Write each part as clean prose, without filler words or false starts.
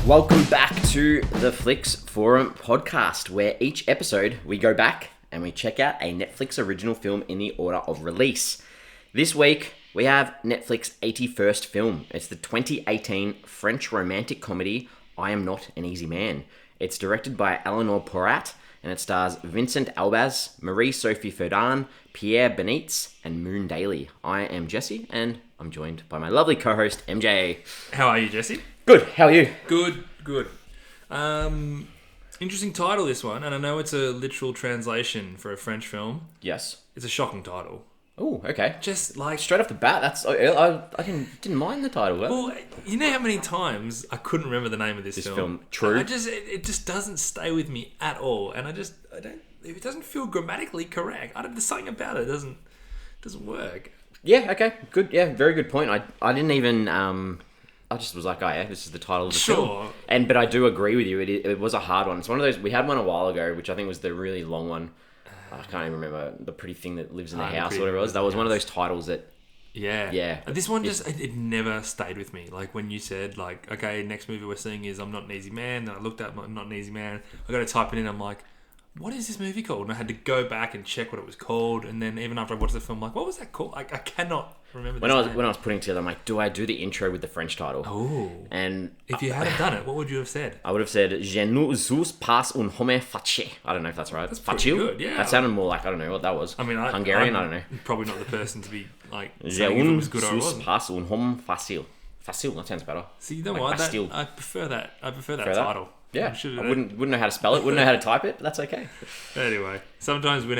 Welcome back to the Flicks Forum podcast, where each episode we go back and we check out a Netflix original film in the order of release. This week we have Netflix's 81st film. It's the 2018 French romantic comedy I Am Not an Easy Man. It's directed by Eleonore Pourriat and it stars Vincent Elbaz, Marie-Sophie Ferdane, Pierre, Benezit, and Dailly. I am Jesse and I'm joined by my lovely co-host MJ. How are you, Jesse? Good. How are you? Good. Interesting title, this one, and I know it's a literal translation for a French film. Yes. It's a shocking title. Oh, okay. Just like Straight off the bat, didn't mind the title. Well, you know how many times I couldn't remember the name of this film? True. It just doesn't stay with me at all, and I don't. It doesn't feel grammatically correct. There's something about it doesn't work. Yeah. Okay. Good. Yeah. Very good point. I didn't even. I just was like, oh yeah, this is the title of the film. But I do agree with you. It was a hard one. It's one of those. We had one a while ago, which I think was the really long one. I can't even remember the pretty thing that lives in the house or whatever it was. That was one of those titles that. Yeah. This one it never stayed with me. Like when you said like, okay, next movie we're seeing is I'm Not an Easy Man. And I looked up I'm Not an Easy Man. I got to type it in. I'm like, what is this movie called? And I had to go back and check what it was called. And then even after I watched the film, I'm like, what was that called? I cannot remember. When I was putting together, I'm like, do I do the intro with the French title? Oh. And if you hadn't done it, what would you have said? I would have said, Je nous us pas un homme facile. I don't know if that's right. That's pretty good, yeah. That sounded more like, I don't know what that was. I mean, Hungarian, I don't know. Probably not the person to be like saying if it was good or it us wasn't. pas un homme facile. Facile, that sounds better. See, you know like what? Bastille. I prefer that. I prefer that title. Yeah, I wouldn't know how to spell it, wouldn't know how to type it, but that's okay. Anyway, sometimes every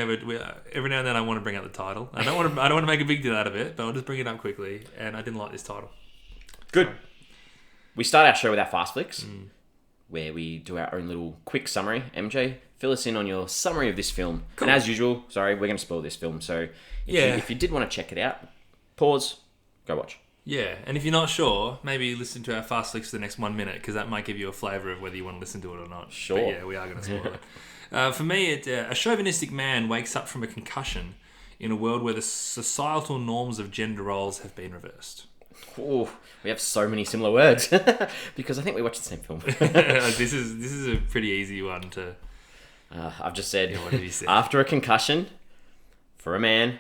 now and then I want to bring out the title. I don't want to make a big deal out of it, but I'll just bring it up quickly. And I didn't like this title. Good. Sorry. We start our show with our Fast Flicks, where we do our own little quick summary. MJ, fill us in on your summary of this film. Cool. And as usual, sorry, we're going to spoil this film. So if you did want to check it out, pause, go watch. Yeah, and if you're not sure, maybe listen to our Fast Flicks for the next 1 minute, because that might give you a flavour of whether you want to listen to it or not. Sure. But yeah, we are going to spoil it. For me, a chauvinistic man wakes up from a concussion in a world where the societal norms of gender roles have been reversed. Oh, we have so many similar words, because I think we watched the same film. This is a pretty easy one to... I've just said, what did he say? After a concussion, for a man...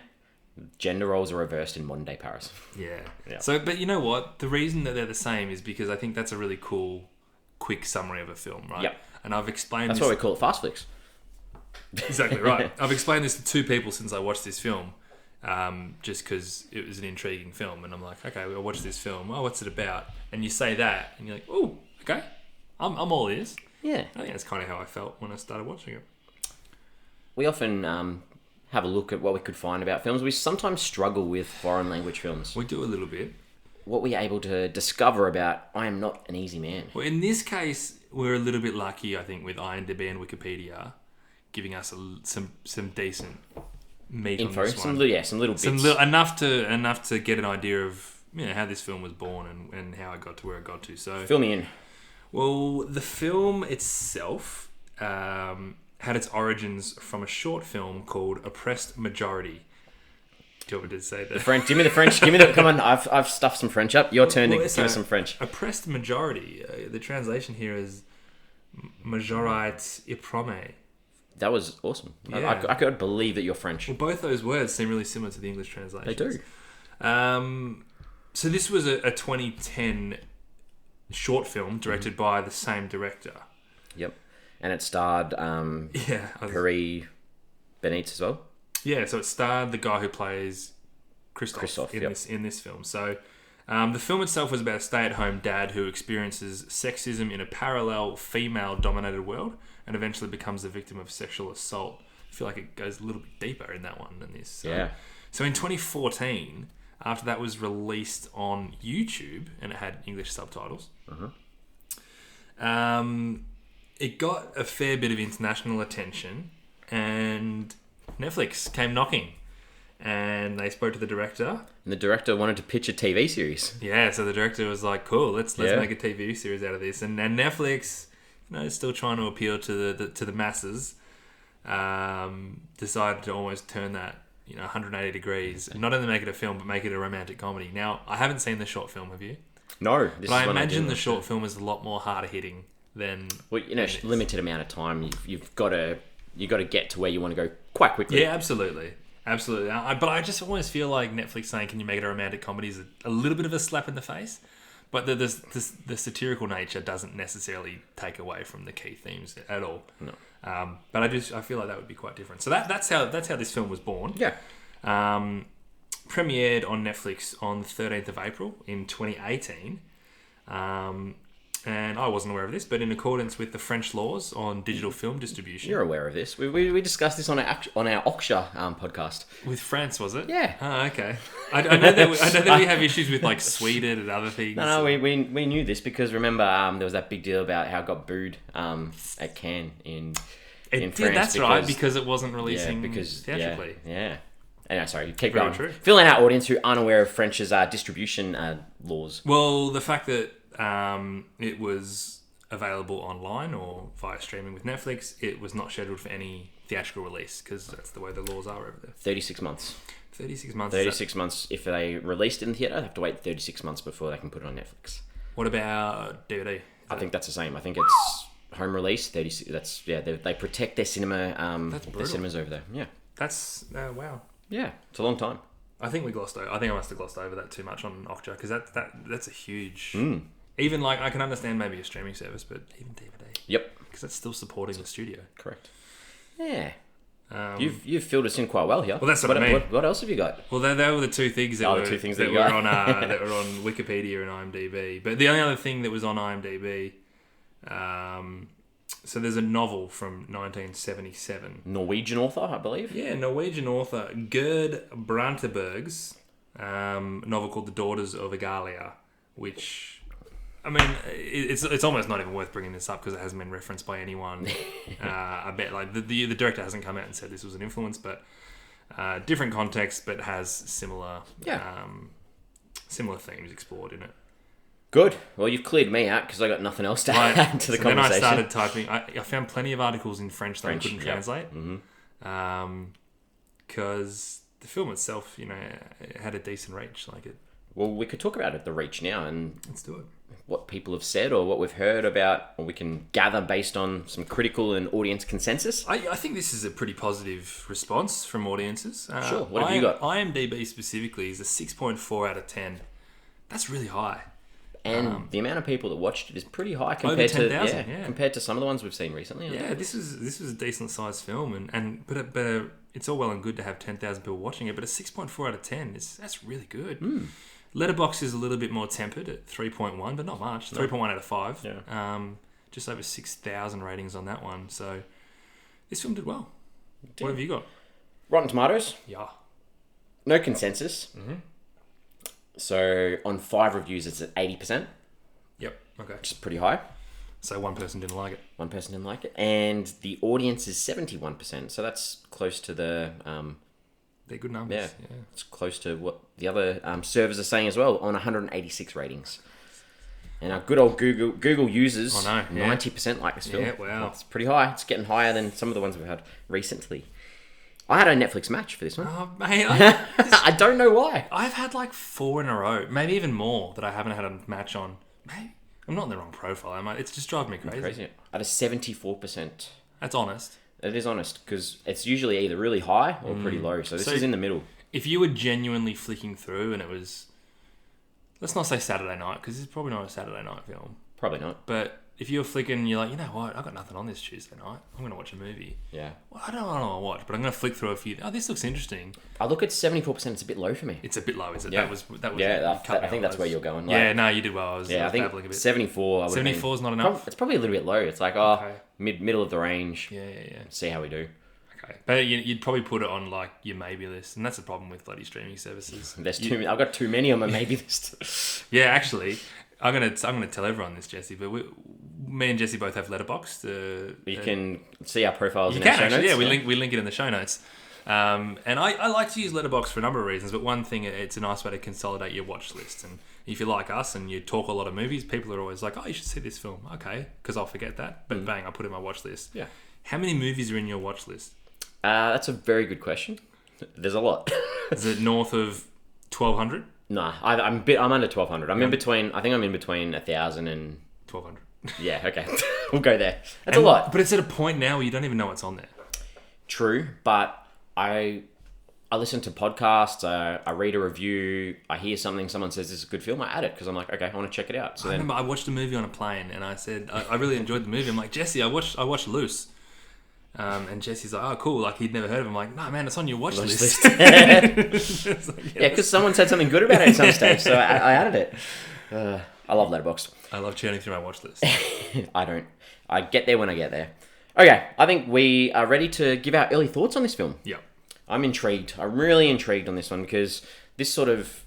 gender roles are reversed in modern day Paris. Yeah. So, but you know what? The reason that they're the same is because I think that's a really cool, quick summary of a film, right? Yep. And I've explained That's why we call it Fast Flicks. Exactly right. I've explained this to two people since I watched this film, just because it was an intriguing film. And I'm like, okay, I watched this film. Oh, what's it about? And you say that, and you're like, oh, okay. I'm all ears. Yeah. I think that's kind of how I felt when I started watching it. We often... have a look at what we could find about films. We sometimes struggle with foreign language films. We do a little bit. What were you able to discover about I Am Not an Easy Man? Well, in this case, we're a little bit lucky, I think, with IMDb and Wikipedia giving us some decent meat info, on this one. Some little bits. Enough to get an idea of how this film was born and how it got to where it got to. So fill me in. Well, the film itself... had its origins from a short film called Oppressed Majority. Do you want me to say that? Give me the French. Come on, I've stuffed some French up. Your turn to give us some French. Oppressed Majority. The translation here is Majorite Iprome. That was awesome. Yeah. I could believe that you're French. Well, both those words seem really similar to the English translation. They do. So this was a 2010 short film directed by the same director. Yep. And it starred Pierre Benezit as well. Yeah, so it starred the guy who plays Christophe in this film. So the film itself was about a stay-at-home dad who experiences sexism in a parallel female-dominated world and eventually becomes the victim of sexual assault. I feel like it goes a little bit deeper in that one than this. So in 2014, after that was released on YouTube and it had English subtitles, it got a fair bit of international attention, and Netflix came knocking, and they spoke to the director. And the director wanted to pitch a TV series. Yeah, so the director was like, "Cool, let's make a TV series out of this." And Netflix, still trying to appeal to the masses, decided to almost turn that 180 degrees and not only make it a film but make it a romantic comedy. Now, I haven't seen the short film. Have you? No. But I imagine the short film is a lot more harder hitting than... Well, limited amount of time. You've got to get to where you want to go quite quickly. Yeah, absolutely. Absolutely. But I just always feel like Netflix saying, can you make it a romantic comedy, is a little bit of a slap in the face. But the satirical nature doesn't necessarily take away from the key themes at all. No. But I feel like that would be quite different. So that's how this film was born. Yeah. Premiered on Netflix on the 13th of April in 2018. And I wasn't aware of this, but in accordance with the French laws on digital film distribution. You're aware of this. We discussed this on our Oksha podcast. With France, was it? Yeah. Oh, okay. I know that we have issues with like Sweden and other things. No, we knew this because remember there was that big deal about how it got booed at Cannes in France. That's right, because it wasn't releasing theatrically. Yeah. Anyway, sorry, keep going. True. Filling our audience who aren't aware of French's distribution laws. Well, the fact that it was available online or via streaming with Netflix, it was not scheduled for any theatrical release because that's the way the laws are over there. 36 months. 36 months. 36 months. If they released it in theatre, they have to wait 36 months before they can put it on Netflix. What about DVD? I think that's the same. I think it's home release. 36. That's They protect their cinema. Their cinemas over there. Yeah. That's wow. Yeah, it's a long time. I think I must have glossed over that too much on Okja because that's a huge. Even like I can understand maybe a streaming service, but even DVD. Yep. Because that's still supporting the studio. Correct. Yeah. You've filled us in quite well here. Well, that's what I mean. What else have you got? Well, they were the two things that were on Wikipedia and IMDb. But the only other thing that was on IMDb, so there's a novel from 1977. Norwegian author, I believe. Yeah, Norwegian author Gerd Branteberg's novel called The Daughters of Igalia, which... I mean, it's almost not even worth bringing this up because it hasn't been referenced by anyone. I bet like the director hasn't come out and said this was an influence, but different context, but has similar themes explored in it. Good. Well, you've cleared me out because I got nothing else to add to the conversation. Then I started typing. I found plenty of articles in French that I couldn't translate. Because the film itself, it had a decent reach. Well, we could talk about the reach now and let's do it. What people have said or what we've heard about, or we can gather based on some critical and audience consensus. I think this is a pretty positive response from audiences. Sure. What have you got? IMDb specifically is a 6.4 out of 10. That's really high. And the amount of people that watched it is pretty high compared over 10,000, compared to some of the ones we've seen recently. Yeah, this was a decent sized film, but it's all well and good to have 10,000 people watching it, but a 6.4 out of 10 that's really good. Letterboxd is a little bit more tempered at 3.1, but not much. 3.1 out of 5. Yeah. Just over 6,000 ratings on that one. So this film did well. What have you got? Rotten Tomatoes. Yeah. No consensus. So on 5 reviews, it's at 80%. Yep. Okay. Which is pretty high. So one person didn't like it. One person didn't like it. And the audience is 71%. So that's close to the... they're good numbers. Yeah. It's close to what the other servers are saying as well on 186 ratings. And our good old Google users, 90% like this film. Yeah, wow. It's pretty high. It's getting higher than some of the ones we've had recently. I had a Netflix match for this one. Oh, mate. I don't know why. I've had like 4 in a row, maybe even more, that I haven't had a match on. Maybe I'm not in the wrong profile. It's just driving me crazy. I had a 74%. That's honest. It is honest because it's usually either really high or pretty low. So this is in the middle. If you were genuinely flicking through and it was, let's not say Saturday night because it's probably not a Saturday night film. Probably not. But if you were flicking, you're like, you know what? I've got nothing on this Tuesday night. I'm going to watch a movie. Yeah. Well, I don't know what I watch, but I'm going to flick through a few. Oh, this looks interesting. I look at 74%. It's a bit low for me. It's a bit low, is it? Yeah. That was. Yeah, I think that's where you're going. Yeah, no, you did well. I think a bit. 74. 74 is not enough. It's probably a little bit low. It's like middle of the range. Yeah. See how we do. Okay, but you'd probably put it on like your maybe list, and that's the problem with bloody streaming services. There's too many. I've got too many on my maybe list. Yeah, actually, I'm gonna tell everyone this, Jesse. But me and Jesse both have Letterboxd. You can see our profiles in our show notes. Yeah, we link it in the show notes. And I like to use Letterboxd for a number of reasons, but one thing, it's a nice way to consolidate your watch list. And if you're like us and you talk a lot of movies, people are always like, oh, you should see this film. Okay, because I'll forget that. But bang, I put it in my watch list. Yeah. How many movies are in your watch list? That's a very good question. There's a lot. Is it north of 1,200? Nah, I'm under 1,200. I'm in between. I think I'm in between 1,000 and 1,200. Yeah, okay. We'll go there. That's a lot. But it's at a point now where you don't even know what's on there. True, but I listen to podcasts, I read a review, I hear something, someone says this is a good film, I add it because I'm like, okay, I want to check it out. So I then, remember I watched a movie on a plane and I said, I really enjoyed the movie. I'm like, Jesse, I watched Loose. And Jesse's like, oh, cool. Like, he'd never heard of it. I'm like, no, man, it's on your watch list. It's like, yeah, because someone said something good about it at some stage, so I added it. I love Letterboxd. I love churning through my watch list. I don't. I get there when I get there. Okay, I think we are ready to give our early thoughts on this film. Yeah. I'm intrigued. I'm really intrigued on this one because this sort of...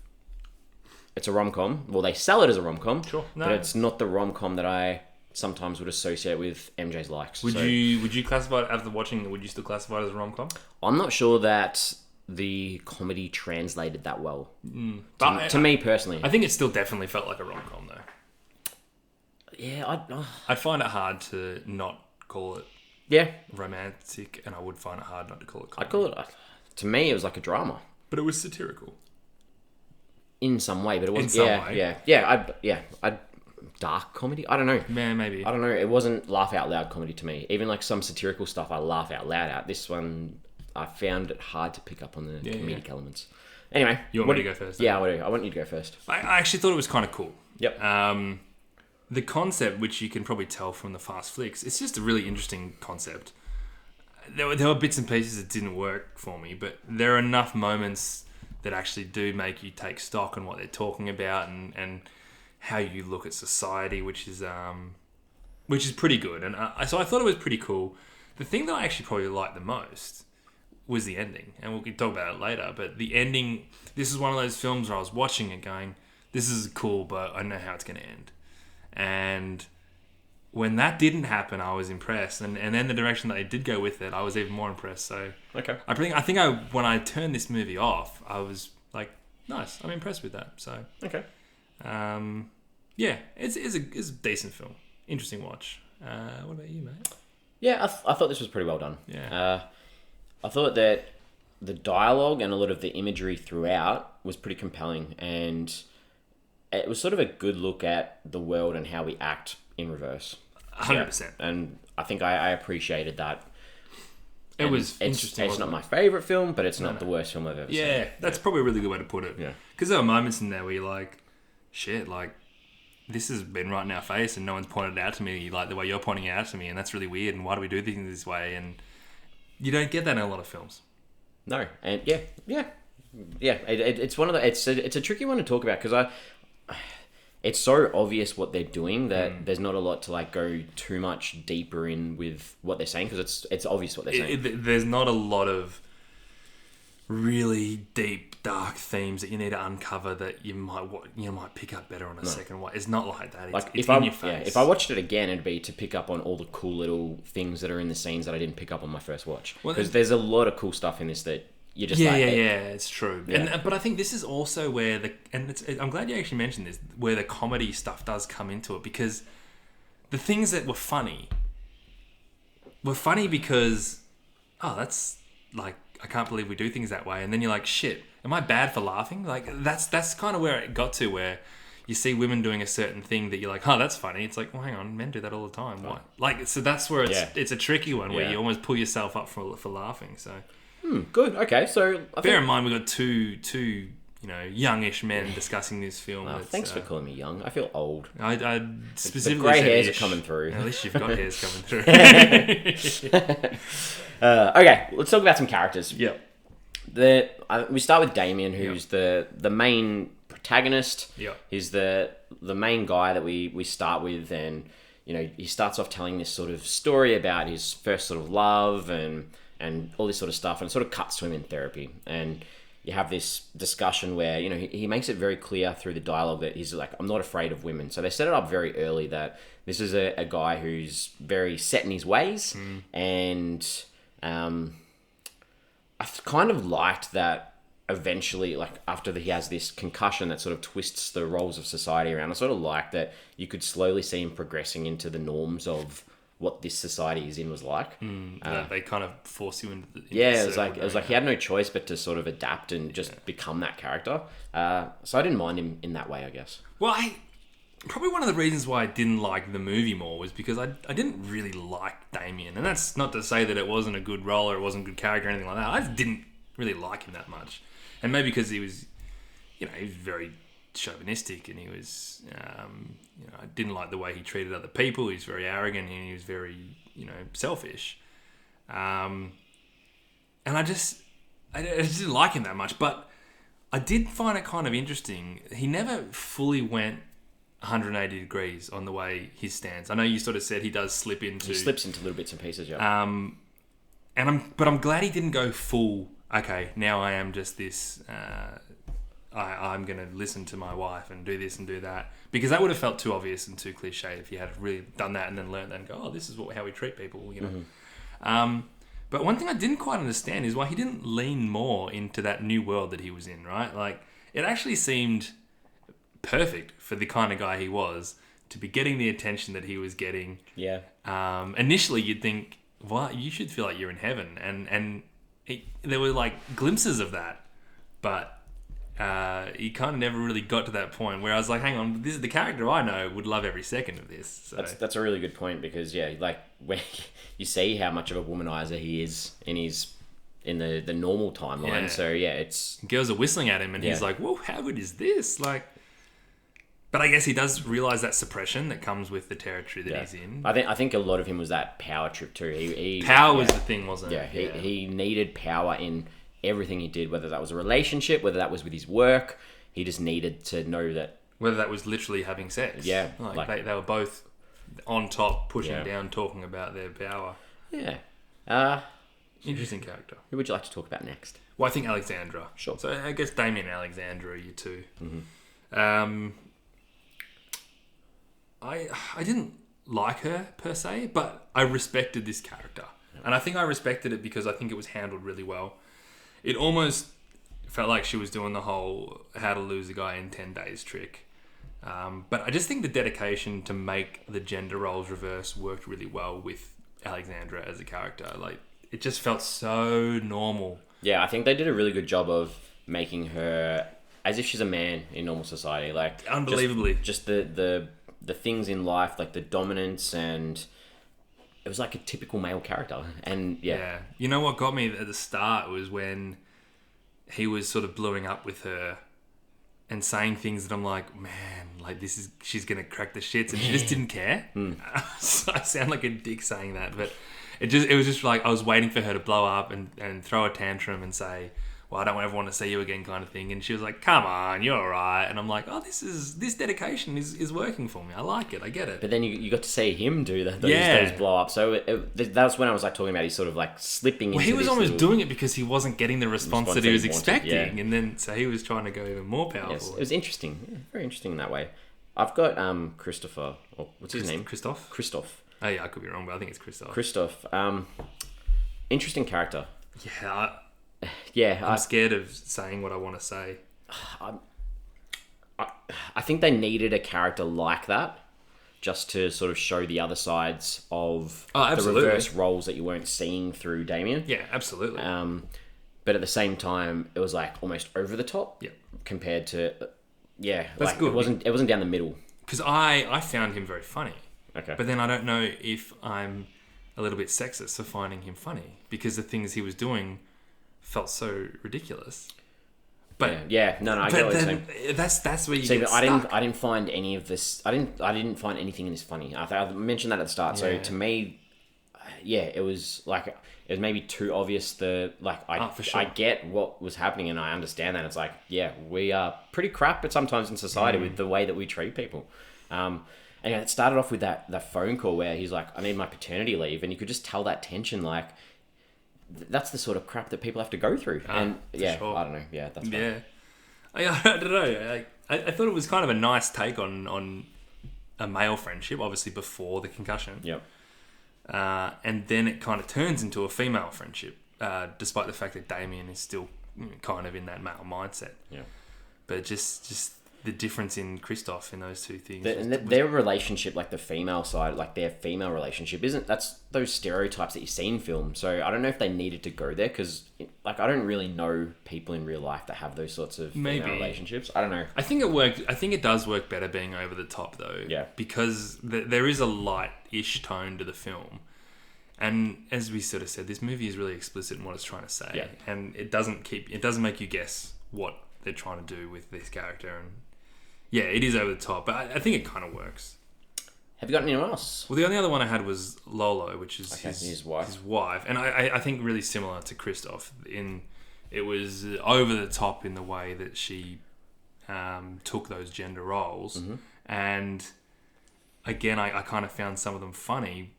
It's a rom-com. Well, they sell it as a rom-com. Sure. No. But it's not the rom-com that I sometimes would associate with MJ's likes. Would you classify it after watching? Would you still classify it as a rom-com? I'm not sure that the comedy translated that well. To me personally. I think it still definitely felt like a rom-com though. Yeah, I'd find it hard to not call it romantic, and I would find it hard not to call it comedy. I'd call it... To me, it was like a drama. But it was satirical. In some way, but it wasn't... In some way. I'd dark comedy? I don't know. Man, maybe. I don't know. It wasn't laugh out loud comedy to me. Even like some satirical stuff I laugh out loud at. This one, I found it hard to pick up on the comedic elements. Anyway. You want me to go first? Yeah, I do. I want you to go first. I actually thought it was kind of cool. Yep. The concept, which you can probably tell from the fast flicks, it's just a really interesting concept. There were bits and pieces that didn't work for me, but there are enough moments that actually do make you take stock on what they're talking about and how you look at society, which is pretty good. And so I thought it was pretty cool. The thing that I actually probably liked the most was the ending, and we can talk about it later. But the ending, this is one of those films where I was watching it going, this is cool, but I know how it's going to end. And when that didn't happen, I was impressed, and then the direction that they did go with it, I was even more impressed. So okay, I think when I turned this movie off, I was like, nice, I'm impressed with that. So okay, yeah, it's a decent film, interesting watch. What about you, mate? Yeah, I thought this was pretty well done. Yeah, I thought that the dialogue and a lot of the imagery throughout was pretty compelling, and it was sort of a good look at the world and how we act in reverse. 100%. And I think I appreciated that. It was interesting. It's not my favourite film, but it's not the worst film I've ever seen. Yeah, that's probably a really good way to put it. Yeah. Because there were moments in there where you're like, shit, like, this has been right in our face and no one's pointed it out to me like the way you're pointing it out to me, and that's really weird, and why do we do things this way? And you don't get that in a lot of films. No. And it's one of the... It's a tricky one to talk about because it's so obvious what they're doing that there's not a lot to like go too much deeper in with what they're saying because it's obvious what they're saying. There's not a lot of really deep, dark themes that you need to uncover that you might pick up better on a second watch. It's not like that. It's in your face. If I watched it again, it'd be to pick up on all the cool little things that are in the scenes that I didn't pick up on my first watch. Because there's a lot of cool stuff in this that you just it's true. Yeah. But I think this is also where I'm glad you actually mentioned this, where the comedy stuff does come into it, because the things that were funny because that's like, I can't believe we do things that way, and then you're like, shit, am I bad for laughing? Like that's kind of where it got to, where you see women doing a certain thing that you're like, oh, that's funny. It's like, well, hang on, men do that all the time. Why? Like, so that's where it's a tricky one where you almost pull yourself up for laughing. So. Good. Okay. So bear in mind we've got two youngish men discussing this film. Thanks for calling me young. I feel old. I specifically the grey hairs ish. are coming through. At least you've got hairs coming through. Okay, let's talk about some characters. Yep. We start with Damien, who's the main protagonist. Yep. He's the main guy that we start with, and he starts off telling this sort of story about his first sort of love and all this sort of stuff, and it sort of cuts to him in therapy. And you have this discussion where, he makes it very clear through the dialogue that he's like, I'm not afraid of women. So they set it up very early that this is a guy who's very set in his ways. And I've kind of liked that eventually, like after he has this concussion that sort of twists the roles of society around, I sort of like that you could slowly see him progressing into the norms of what this society is in was like. They kind of force you into it was like he had no choice but to sort of adapt and just become that character. So I didn't mind him in that way, I guess. Well, probably one of the reasons why I didn't like the movie more was because I didn't really like Damien. And that's not to say that it wasn't a good role or it wasn't a good character or anything like that. I just didn't really like him that much. And maybe because he was, he was very chauvinistic, and he was, I didn't like the way he treated other people. He was very arrogant, and he was very, selfish. And I just didn't like him that much. But I did find it kind of interesting. He never fully went 180 degrees on the way his stance. I know you sort of said he does slip into... He slips into little bits and pieces, yeah. But I'm glad he didn't go full, okay, now I am just this... I'm going to listen to my wife and do this and do that. Because that would have felt too obvious and too cliche if he had really done that and then learned that and go, oh, this is how we treat people, Mm-hmm. But one thing I didn't quite understand is why he didn't lean more into that new world that he was in, right? Like, it actually seemed perfect for the kind of guy he was to be getting the attention that he was getting. Yeah. Initially, you'd think, well, you should feel like you're in heaven. And there were, like, glimpses of that. But... he kind of never really got to that point where I was like, hang on, this is the character I know would love every second of this. So. That's a really good point because, like, when you see how much of a womanizer he is in the normal timeline. Yeah. So, it's... Girls are whistling at him and he's like, whoa, how good is this? Like... But I guess he does realise that suppression that comes with the territory that he's in. I think a lot of him was that power trip too. Power was the thing, wasn't it? Yeah, he needed power in... everything he did, whether that was a relationship, whether that was with his work, he just needed to know that... Whether that was literally having sex. Yeah. Like they were both on top, pushing down, talking about their power. Yeah. Interesting character. Who would you like to talk about next? Well, I think Alexandra. Sure. So I guess Damien and Alexandra are you two. Mm-hmm. I didn't like her, per se, but I respected this character. And I think I respected it because I think it was handled really well. It almost felt like she was doing the whole how to lose a guy in 10 days trick. But I just think the dedication to make the gender roles reverse worked really well with Alexandra as a character. Like, it just felt so normal. Yeah, I think they did a really good job of making her as if she's a man in normal society. Like, unbelievably. Just the things in life, like the dominance, and... It was like a typical male character. And yeah. You know what got me at the start was when he was sort of blowing up with her and saying things that I'm like, man, like she's going to crack the shits, and she just didn't care. So I sound like a dick saying that, but it was just like I was waiting for her to blow up and throw a tantrum and say, well, I don't ever want to see you again, kind of thing. And she was like, come on, you're all right. And I'm like, oh, this dedication is working for me. I like it. I get it. But then you got to see him do those blow ups. So that's when I was like talking about he's sort of like slipping into he was almost little... doing it because he wasn't getting the response that he was expecting. Yeah. And then so he was trying to go even more powerful. Yes, it was interesting. Yeah, very interesting in that way. I've got Christopher, or what's his name? Christoph. Oh yeah, I could be wrong, but I think it's Christoph. Interesting character. Yeah. I'm scared of saying what I want to say. I think they needed a character like that just to sort of show the other sides of the reverse roles that you weren't seeing through Damien. Yeah, absolutely. But at the same time, it was like almost over the top compared to... that's like, good. It wasn't down the middle. Because I found him very funny. Okay. But then I don't know if I'm a little bit sexist for finding him funny because the things he was doing felt so ridiculous. But I get what you're saying. That's where you see, get but stuck. I didn't find any of this. I didn't find anything in this funny. I mentioned that at the start. Yeah. So to me, it was like it was maybe too obvious. For sure. I get what was happening and I understand that. It's like, we are pretty crap, but sometimes in society with the way that we treat people. And it started off with that phone call where he's like, I need my paternity leave, and you could just tell that tension, like. That's the sort of crap that people have to go through. And sure. I don't know. Yeah, that's right. I don't know. I thought it was kind of a nice take on a male friendship, obviously before the concussion. Yep. And then it kind of turns into a female friendship, despite the fact that Damien is still kind of in that male mindset. Yeah. But just the difference in Christoph in those two things. Their relationship, like the female side, like their female relationship, that's those stereotypes that you see in film. So I don't know if they needed to go there because, like, I don't really know people in real life that have those sorts of female relationships. I don't know. I think it worked. I think it does work better being over the top though. Yeah. Because there is a light-ish tone to the film. And as we sort of said, this movie is really explicit in what it's trying to say. Yeah. And it doesn't make you guess what they're trying to do with this character. And yeah, it is over the top, but I think it kind of works. Have you got anyone else? Well, the only other one I had was Lolo, which is his wife. His wife. And I think really similar to Christoph. It was over the top in the way that she took those gender roles. Mm-hmm. And again, I kind of found some of them funny,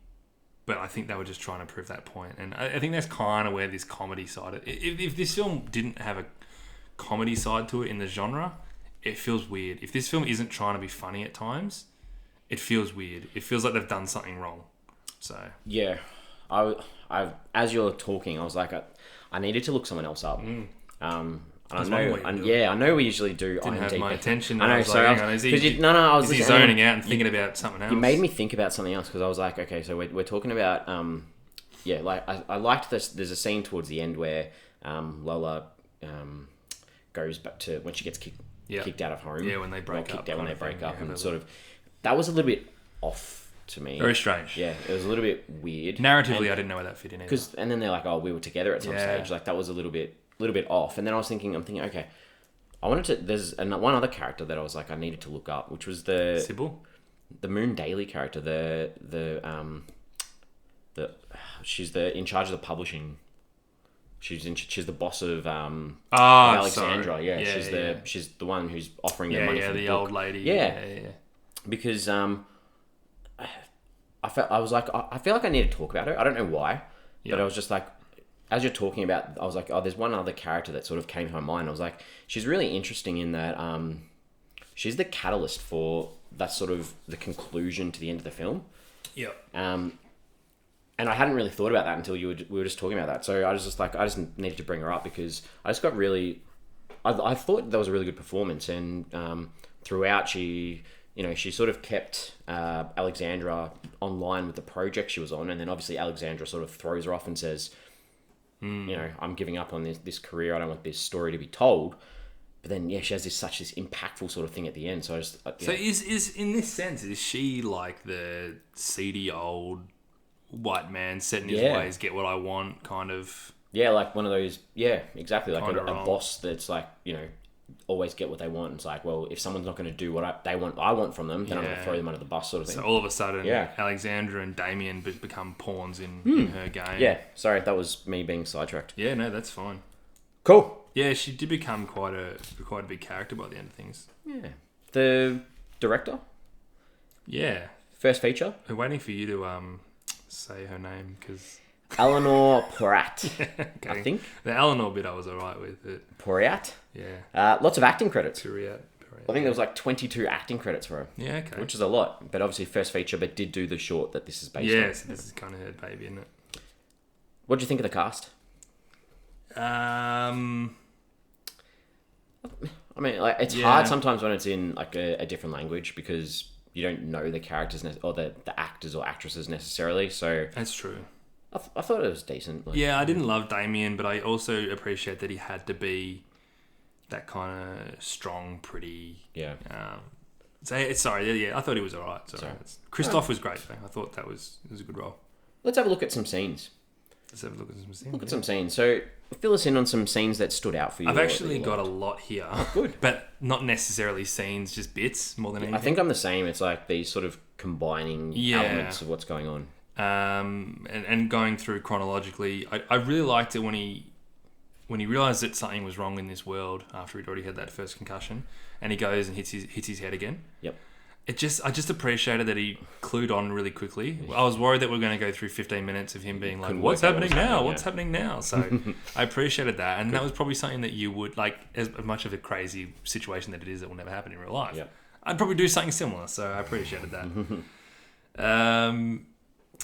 but I think they were just trying to prove that point. And I think that's kind of where this comedy side... If this film didn't have a comedy side to it in the genre, it feels weird. If this film isn't trying to be funny at times, it feels weird. It feels like they've done something wrong. So yeah, I as you're talking, I was like, I needed to look someone else up. I know we usually do. Didn't IMDb. have my attention. I know. I was zoning out and thinking about something else. You made me think about something else because I was like, okay, so we're talking about like I liked this. There's a scene towards the end where Lola goes back to when she gets kicked out of home. Yeah, when they break up. When they break up, and sort of that was a little bit off to me. Very strange. Yeah, it was a little bit weird. Narratively, I didn't know where that fit in either. And then they're like, oh, we were together at some stage. Like that was a little bit off. And then I'm thinking, okay, there's one other character that I was like, I needed to look up, which was the Sybil, the Moon Dailly character, she's in charge of the publishing. She's the boss of Alexandra. Sorry. Yeah, she's the one who's offering them money for the book. old lady. Yeah. Because I was like, I feel like I need to talk about her. I don't know why, but I was just like, as you're talking about, I was like, oh, there's one other character that sort of came to my mind. I was like, she's really interesting in that she's the catalyst for that sort of the conclusion to the end of the film. Yep. And I hadn't really thought about that until we were just talking about that. So I was just like, I just needed to bring her up because I just got really... I thought that was a really good performance. And throughout, she sort of kept Alexandra online with the project she was on. And then obviously Alexandra sort of throws her off and says, I'm giving up on this career. I don't want this story to be told. But then, she has this impactful sort of thing at the end. So I just... So is in this sense, is she like the seedy old... white man set in his ways, get what I want, kind of... Yeah, like one of those... Yeah, exactly. Like a boss that's like, always get what they want. It's like, well, if someone's not going to do what I want from them, then I'm going to throw them under the bus sort of thing. So all of a sudden, Alexandra and Damien become pawns in her game. Yeah, sorry, that was me being sidetracked. Yeah, no, that's fine. Cool. Yeah, she did become quite a big character by the end of things. Yeah. The director? Yeah. First feature? I'm waiting for you to... say her name because Eleonore Pourriat. Okay. I think the Eleanor bit I was alright with it. Pourriat. Yeah. Lots of acting credits. Pourriat. I think there was like 22 acting credits for her. Yeah. Okay. Which is a lot, but obviously first feature, but did do the short that this is based on. Yeah. So this is kind of her baby, isn't it? What do you think of the cast? I mean, like it's hard sometimes when it's in like a different language because you don't know the characters or the actors or actresses necessarily. So that's true. I thought it was decent. I didn't love Damien, but I also appreciate that he had to be that kind of strong, pretty. Yeah. I thought he was alright. Christoph was great though. I thought it was a good role. Let's have a look at some scenes. Look at some scenes. So fill us in on some scenes that stood out for you. I've actually got a lot here. Oh, good. But not necessarily scenes, just bits more than anything. I think I'm the same. It's like these sort of combining elements of what's going on. And going through chronologically, I really liked it when he realised that something was wrong in this world after he'd already had that first concussion, and he goes and hits his head again. Yep. I just appreciated that he clued on really quickly. I was worried that we are going to go through 15 minutes of him being like, what's happening now? What's happening now? So I appreciated that. And that was probably something that you would, like, as much of a crazy situation that it is that will never happen in real life. Yep. I'd probably do something similar. So I appreciated that.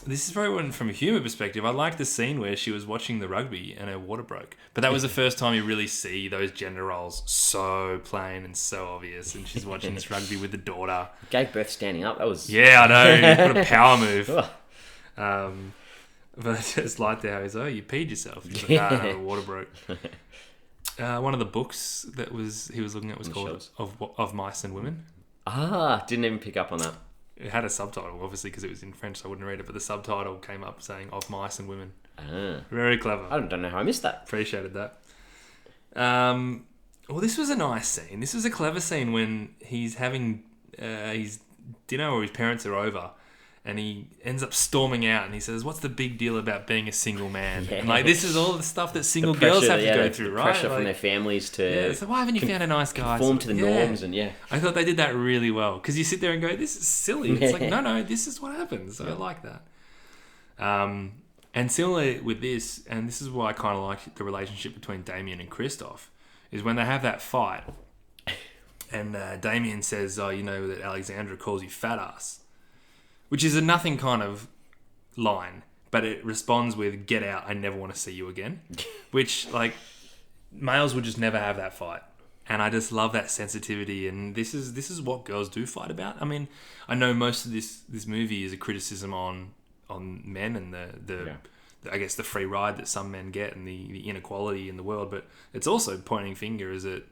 this is probably one from a humour perspective. I like the scene where she was watching the rugby and her water broke. But that was the first time you really see those gender roles so plain and so obvious. And she's watching this rugby with the daughter. Gave birth standing up. That was... Yeah, I know. What a power move. But I just liked how he's, you peed yourself. He's like, no, the water broke. One of the books that he was looking at was called Of Mice and Women. Didn't even pick up on that. It had a subtitle, obviously, because it was in French, so I wouldn't read it. But the subtitle came up saying "Of Mice and Women." Very clever. I don't know how I missed that. Appreciated that. Well, this was a nice scene. This was a clever scene when he's having his dinner or his parents are over, and he ends up storming out and he says, "What's the big deal about being a single man?" Yeah. And like, this is all the stuff that single girls have to go through, right? Pressure from their families to... Yeah, so why haven't you found a nice guy? Conform to the norms and I thought they did that really well. Because you sit there and go, this is silly. It's like, no, this is what happens. So I like that. And similarly with this, and this is why I kind of like the relationship between Damien and Christoph, is when they have that fight and Damien says, you know that Alexandra calls you fat ass. Which is a nothing kind of line, but it responds with, get out, I never want to see you again. Which, like, males would just never have that fight. And I just love that sensitivity, and this is what girls do fight about. I mean, I know most of this movie is a criticism on men and the I guess the free ride that some men get and the inequality in the world, but it's also pointing fingers at,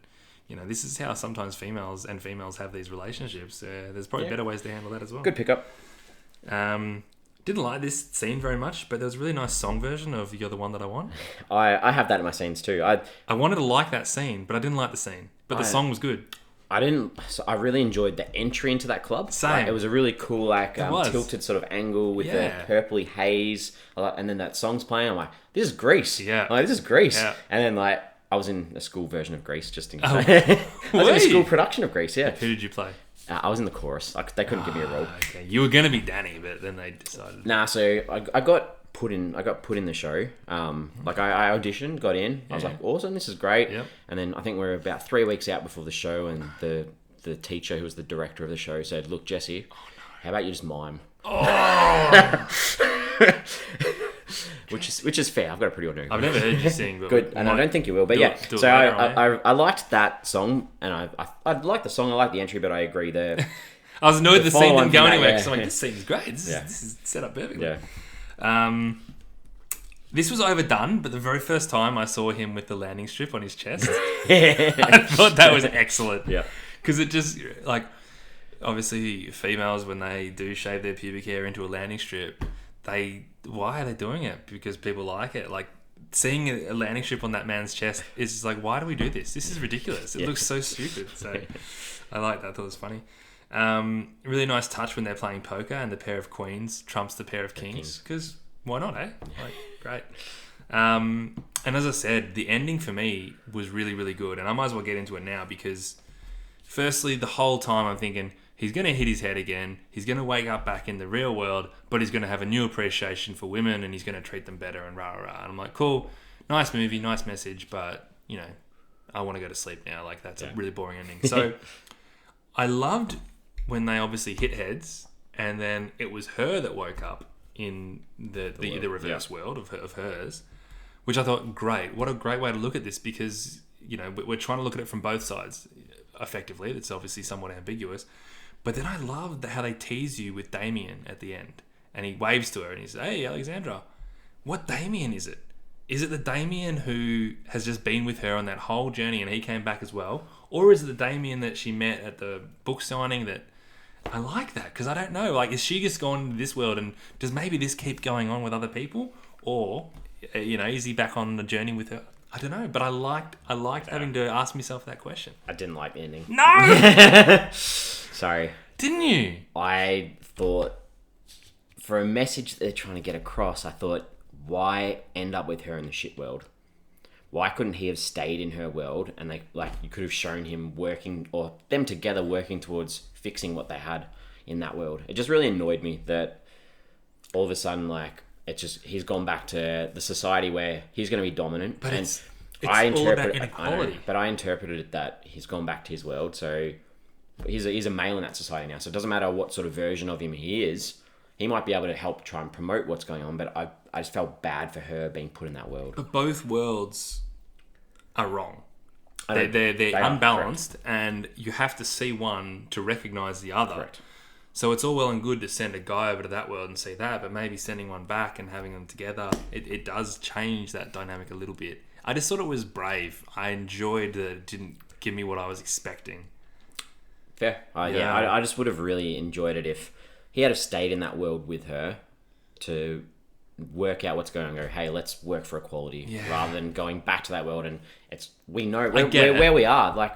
you know, this is how sometimes females have these relationships. There's probably better ways to handle that as well. Good pickup. Didn't like this scene very much, but there was a really nice song version of "You're the One That I Want." I have that in my scenes too. I wanted to like that scene, but I didn't like the scene. But the song was good. I really enjoyed the entry into that club. Same. Like, it was a really cool, tilted sort of angle with the purpley haze. And then that song's playing. I'm like, this is Grease. Yeah. Like, this is Grease. Yeah. And then I was in a school version of Grease, just in case. I was in a school production of Grease. Yeah. Who did you play? I was in the chorus. They couldn't give me a role. Okay. You were going to be Danny, but then they decided. Nah, so I got put in the show. I auditioned, got in. I was like, awesome, this is great. Yep. And then I think we were about 3 weeks out before the show, and the teacher who was the director of the show said, "Look, Jesse, how about you just mime?" Oh. Which is fair. I've got a pretty ordinary. I've never heard you sing, but good, and I don't think you will. But so I liked that song, and I liked the song. I liked the entry, but I agree there. I was annoyed the scene didn't go anywhere because I'm like, this scene's great. This is set up perfectly. Yeah. This was overdone, but the very first time I saw him with the landing strip on his chest, I thought that was excellent. Yeah. Because it just, like, obviously females, when they do shave their pubic hair into a landing strip, why are they doing it? Because people like it. Like, seeing a landing strip on that man's chest is just like, why do we do this? This is ridiculous. It looks so stupid. So I like that. I thought it was funny. Really nice touch when they're playing poker and the pair of queens trumps the pair of kings. Because why not, eh? Like, great. And as I said, the ending for me was really, really good. And I might as well get into it now because, firstly, the whole time I'm thinking, he's going to hit his head again. He's going to wake up back in the real world, but he's going to have a new appreciation for women and he's going to treat them better and rah, rah, rah. And I'm like, cool, nice movie, nice message, but, you know, I want to go to sleep now. Like, that's a really boring ending. So I loved when they obviously hit heads and then it was her that woke up in the reverse world of hers, which I thought, great. What a great way to look at this because, you know, we're trying to look at it from both sides effectively. It's obviously somewhat ambiguous. But then I loved how they tease you with Damien at the end. And he waves to her and he says, "Hey, Alexandra, what Damien is it? Is it the Damien who has just been with her on that whole journey and he came back as well? Or is it the Damien that she met at the book signing that..." I like that because I don't know. Like, is she just gone to this world and does maybe this keep going on with other people? Or, you know, is he back on the journey with her? I don't know, but I liked having to ask myself that question. I didn't like the ending. No! Sorry. Didn't you? I thought, for a message they're trying to get across, I thought, why end up with her in the shit world? Why couldn't he have stayed in her world and you could have shown him working, or them together working towards fixing what they had in that world? It just really annoyed me that all of a sudden, he's gone back to the society where he's going to be dominant. But it's all about inequality. But I interpreted it that he's gone back to his world, so he's a male in that society now. So it doesn't matter what sort of version of him he is. he might be able to help try and promote what's going on, but I just felt bad for her being put in that world. But both worlds are wrong. They're They are, unbalanced, and you have to see one to recognise the other. Correct. So it's all well and good to send a guy over to that world and see that, but maybe sending one back and having them together, it does change that dynamic a little bit. I just thought it was brave. I enjoyed that it didn't give me what I was expecting. Fair. I just would have really enjoyed it if he had have stayed in that world with her to work out what's going on and go, hey, let's work for equality, rather than going back to that world and we know where we are. Like,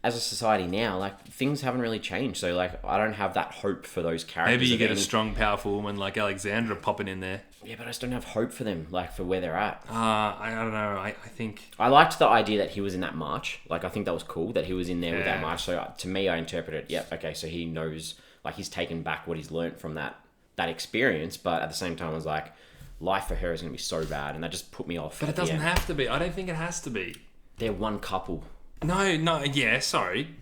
as a society now, like, things haven't really changed. So, like, I don't have that hope for those characters. Maybe you get a strong, powerful woman like Alexandra popping in there. Yeah, but I just don't have hope for them, like, for where they're at. I don't know. I think... I liked the idea that he was in that march. Like, I think that was cool, that he was in there with that march. So, to me, I interpreted, okay, so he knows, like, he's taken back what he's learnt from that experience. But at the same time, I was like, life for her is going to be so bad. And that just put me off. But it doesn't have to be. I don't think it has to be. They're one couple. No, yeah, sorry.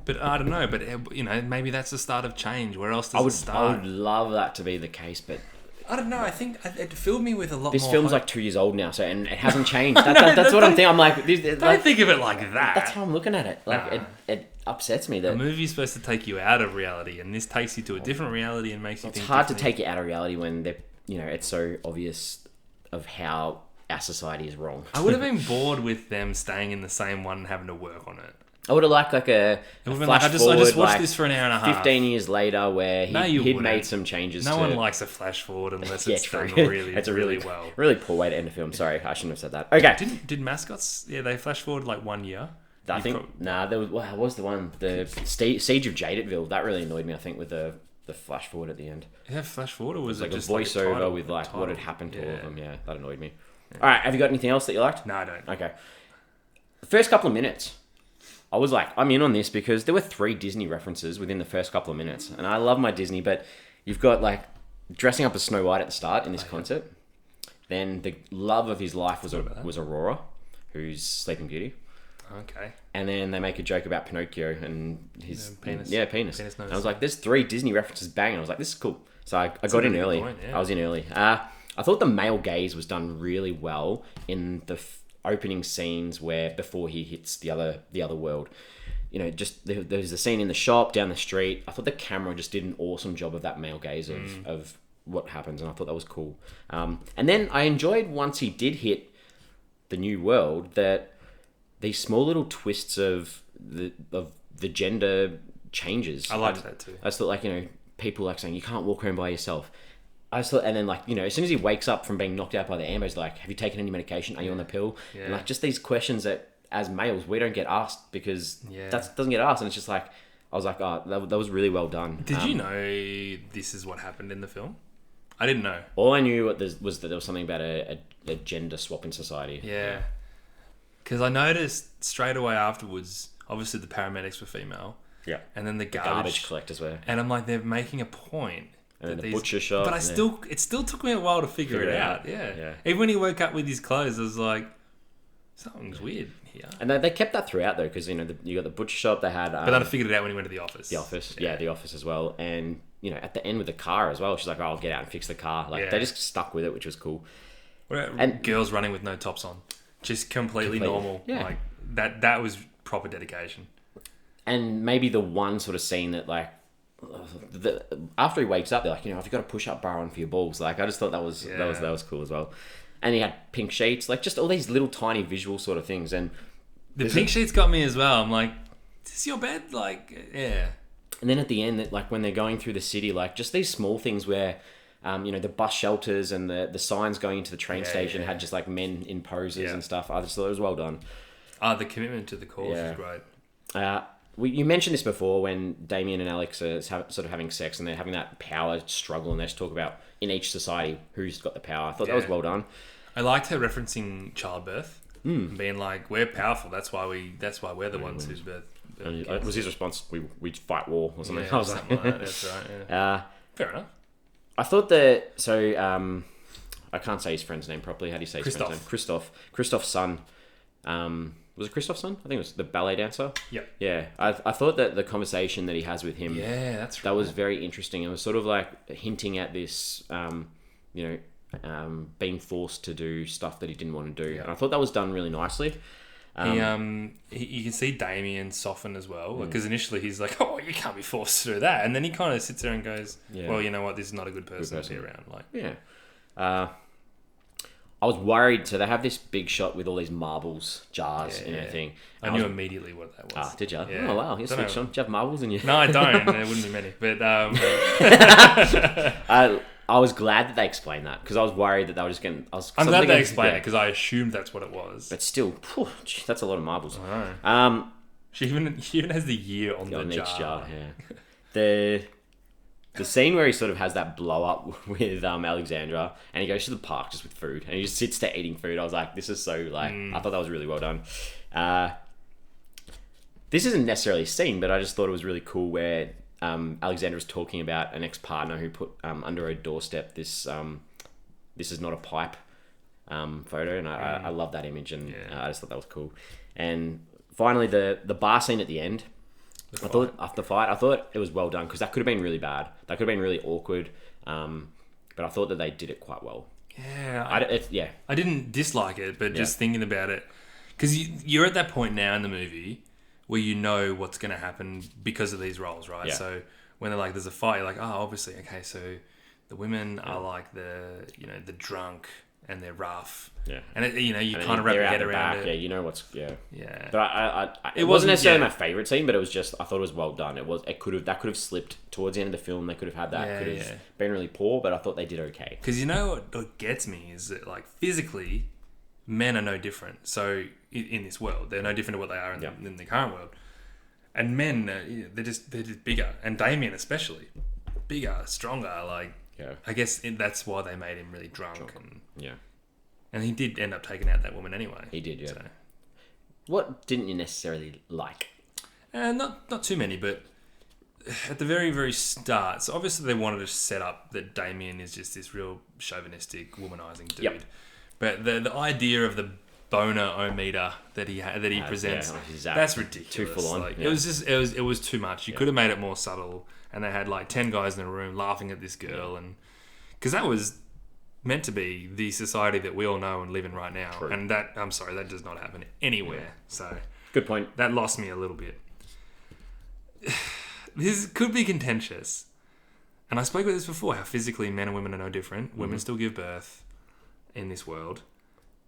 But I don't know. But, you know, maybe that's the start of change. Where else does it start? I would love that to be the case, but... I don't know. I think it filled me with a lot more... This film's like 2 years old now, and it hasn't changed. That's what I'm thinking. I'm like... Don't think of it like that. That's how I'm looking at it. Like, it upsets me that... A movie's supposed to take you out of reality, and this takes you to a different reality and makes you think... It's hard to take you out of reality when it's so obvious of how our society is wrong. I would have been bored with them staying in the same one and having to work on it. I would have liked like a flash I just watched this for an hour and a half. 15 years later where he'd made some changes. No one likes a flash forward unless it's done really, it's really well. Really poor way to end a film. Sorry, I shouldn't have said that. Okay. Did mascots? Yeah, they flash forward like 1 year. I think there was. What was the one? The Siege of Jadedville. That really annoyed me. I think with the flash forward at the end. Yeah, flash forward, or was it like just a voiceover like with like what had happened to all of them? Yeah, that annoyed me. Yeah. All right, have you got anything else that you liked? No, I don't. Okay. The first couple of minutes, I was like, I'm in on this because there were 3 Disney references within the first couple of minutes. And I love my Disney, but you've got like dressing up as Snow White at the start in this concert. Then the love of his life was Aurora, who's Sleeping Beauty. Okay. And then they make a joke about Pinocchio and his penis. Yeah, penis. And I was like, there's 3 Disney references bang. And I was like, this is cool. So I got in early. Point, yeah. I was in early. I thought the male gaze was done really well in the opening scenes where before he hits the other world. You know, just there's a scene in the shop down the street. I thought the camera just did an awesome job of that male gaze of what happens, and I thought that was cool. And then I enjoyed once he did hit the new world that these small little twists of the gender changes. I liked that too. I just thought, like, you know, people like saying you can't walk around by yourself. I just thought, and then, like, you know, as soon as he wakes up from being knocked out by the ambos, like, have you taken any medication? Are you on the pill? Yeah. And like just these questions that as males we don't get asked because that doesn't get asked, and it's just like I was like, oh, that was really well done. Did you know this is what happened in the film? I didn't know. All I knew was that there was something about a gender swap in society. Yeah. Because I noticed straight away afterwards, obviously the paramedics were female. Yeah. And then the garbage collectors were. And I'm like, they're making a point. And then the butcher shop. But it still took me a while to figure it out. Yeah. Even when he woke up with his clothes, I was like, something's weird here. And they kept that throughout though, because, you know, you got the butcher shop. They had. But then I figured it out when he went to the office. The office, the office as well, and you know, at the end with the car as well. She's like, oh, "I'll get out and fix the car." Like they just stuck with it, which was cool. And girls running with no tops on, just completely normal. Yeah. Like that was proper dedication. And maybe the one sort of scene that, like, after he wakes up, they're like, you know, have you got a push-up bar on for your balls? Like, I just thought that was cool as well. And he had pink sheets, like just all these little tiny visual sort of things. And the pink sheets got me as well. I'm like, is this your bed? Like, yeah. And then at the end, like when they're going through the city, like just these small things where, you know, the bus shelters and the signs going into the train station had just like men in poses and stuff. I just thought it was well done. The commitment to the cause is great. You mentioned this before when Damien and Alex are sort of having sex and they're having that power struggle, and they just talk about in each society who's got the power. I thought that was well done. I liked her referencing childbirth, being like, "We're powerful. That's why we're the ones who's birth." It was his response. We fight war or something. Yeah, I was something like that. That's right. Yeah. Fair enough. I thought that. So I can't say his friend's name properly. How do you say his friend's name? Christoph. Christoph's son. Was it Christoph's son? I think it was the ballet dancer. Yep. Yeah. I thought that the conversation that he has with him... Yeah, that's right. That was very interesting. It was sort of like hinting at this, being forced to do stuff that he didn't want to do. Yeah. And I thought that was done really nicely. You can see Damien soften as well, because initially he's like, "Oh, you can't be forced to do that," and then he kind of sits there and goes, "Well, you know what? This is not a good person to be around." Like, I was worried. So they have this big shot with all these marbles, jars, and everything. I knew immediately what that was. Ah, did you? Yeah. Oh wow, you're switched on. Do you have marbles in you? No, I don't. There wouldn't be many, but I was glad that they explained that, because I was worried that they were just getting... I'm glad they explained it, because I assumed that's what it was. But still, that's a lot of marbles. I know. She even has the year on the jar. Each jar, yeah. The scene where he sort of has that blow up with Alexandra, and he goes to the park just with food, and he just sits there eating food. I was like, this is so, like... I thought that was really well done. This isn't necessarily a scene, but I just thought it was really cool where... Alexandra was talking about an ex-partner who put under her doorstep this is not a pipe photo, and I love that image, and I just thought that was cool. And finally, the bar scene at the end, I thought after the fight, I thought it was well done, because that could have been really bad. That could have been really awkward, but I thought that they did it quite well. Yeah, I didn't dislike it, but just thinking about it, because you're at that point now in the movie where you know what's going to happen because of these roles, right? Yeah. So when they're like, there's a fight, you're like, oh, obviously, okay, so the women are like the drunk and they're rough. Yeah. And, you kind of wrap your head around it. Yeah, you know what's... Yeah. Yeah. But it wasn't necessarily my favourite scene, but it was just... I thought it was well done. That could have slipped towards the end of the film. They could have had that. Yeah, could have been really poor, but I thought they did okay. Because you know what gets me is that, like, physically... Men are no different. So in this world, they're no different to what they are in the current world. And men, they're just bigger, and Damien especially, bigger, stronger. Like, I guess that's why they made him really drunk. And he did end up taking out that woman anyway. He did, yeah. So. What didn't you necessarily like? Not too many, but at the very, very start. So obviously they wanted to set up that Damien is just this real chauvinistic, womanizing dude. Yep. But the idea of the boner-o-meter that he presents, that's ridiculous. Too full on. Like, it was too much. You could have made it more subtle, and they had like 10 guys in a room laughing at this girl, and because that was meant to be the society that we all know and live in right now. True. And that does not happen anywhere. Yeah. So good point. That lost me a little bit. This could be contentious, and I spoke about this before. How physically men and women are no different. Mm-hmm. Women still give birth. In this world,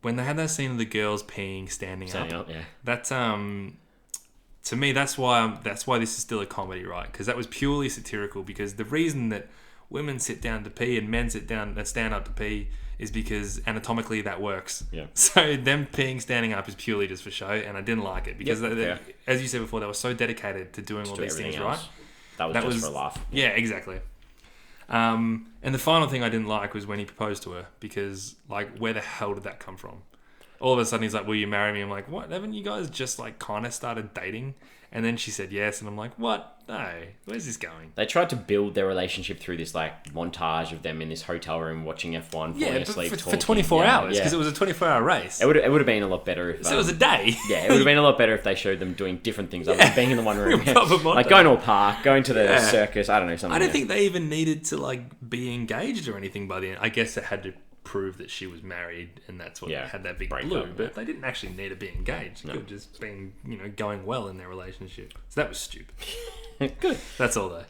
when they had that scene of the girls peeing standing up, that's to me that's why this is still a comedy, right? Because that was purely satirical. Because the reason that women sit down to pee and men sit down and stand up to pee is because anatomically that works. Yeah. So them peeing standing up is purely just for show, and I didn't like it because as you said before, they were so dedicated to doing all these things right. That was just for a laugh. Yeah, exactly. And the final thing I didn't like was when he proposed to her, because, like, where the hell did that come from? All of a sudden he's like, will you marry me? I'm like, what? Haven't you guys just, like, kind of started dating? And then she said yes, and I'm like, what? No, where's this going? They tried to build their relationship through this, like, montage of them in this hotel room watching F1, falling asleep, talking. For 24 hours, because it was a 24-hour race. It would have been a lot better if... So it was a day. Yeah, it would have been a lot better if they showed them doing different things other than being in the one room. Like going to a park, going to the circus, I don't know, something. I don't think they even needed to, like, be engaged or anything by the end. I guess it had to prove that she was married, and that's what had that big blue. But they didn't actually need to be engaged. It could have just been, going well in their relationship. So that was stupid. Good. That's all though.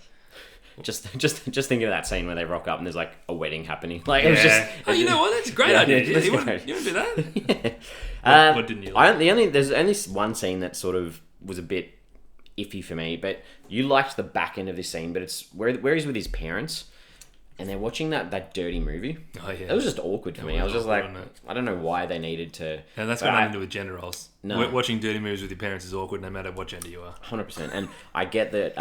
Just thinking of that scene where they rock up and there's like a wedding happening. Like it was just. Oh, you know what? That's a great idea. You want to do that? What didn't you like? There's only one scene that sort of was a bit iffy for me, but you liked the back end of this scene. But it's where he's with his parents. And they're watching that dirty movie. Oh, yeah. It was just awkward for me. I was just like, I don't know why they needed to... Yeah, that's got nothing to do with gender roles. No. Watching dirty movies with your parents is awkward no matter what gender you are. 100%. And I get that,